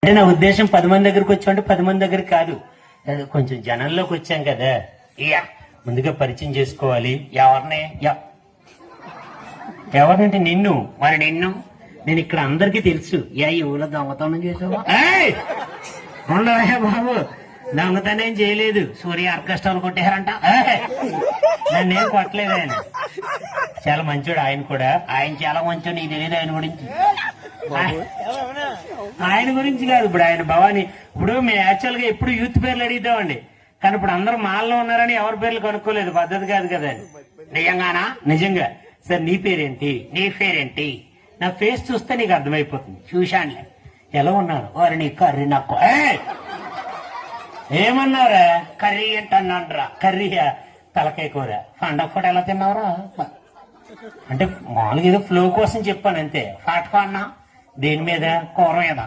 అంటే నా ఉద్దేశం 10 మంది దగ్గరికి వచ్చామంటే 10 మంది దగ్గర కాదు, కొంచెం జనంలోకి వచ్చాం కదా, ఇయా ముందుగా పరిచయం చేసుకోవాలి. ఎవరినంటే నిన్ను. మరి నిన్ను నేను ఇక్కడ అందరికీ తెలుసు. ఈ ఊళ్ళో దొంగతనం చేసావా? ఉండవా బాబు, దొంగతనం చేయలేదు, సూర్య ఆర్కెస్ట్రాలు కొట్టేశారంట. నన్నేం కొట్టలేదు ఆయన, చాలా మంచోడు ఆయన కూడా. ఆయన చాలా మంచోడు, నీకు తెలియదు ఆయన గురించి. ఆయన గురించి కాదు, ఇప్పుడు ఆయన భవాని. ఇప్పుడు మేము యాక్చువల్ గా ఎప్పుడు యూత్ పేర్లు అడిగిద్దామండి, కానీ ఇప్పుడు అందరూ మాల్లో ఉన్నారని ఎవరి పేర్లు కనుక్కోలేదు, పద్ధతి కాదు కదా. నిజంగానా? నిజంగా. సార్ నీ పేరేంటి? నీ పేరేంటి? నా ఫేస్ చూస్తే నీకు అర్థమైపోతుంది. చూశానులే ఎలా ఉన్నాను. వారి నీ కర్రీ నాకు ఏమన్నారా? కర్రీ ఏంటన్నారా? కర్రీయా? తలకాయ కూర. పండగ ఎలా తిన్నావురా అంటే మామూలుగా ఏదో ఫ్లో కోసం చెప్పాను అంతే. ఫాట్ అన్నా దేని మీద? కూర మీద.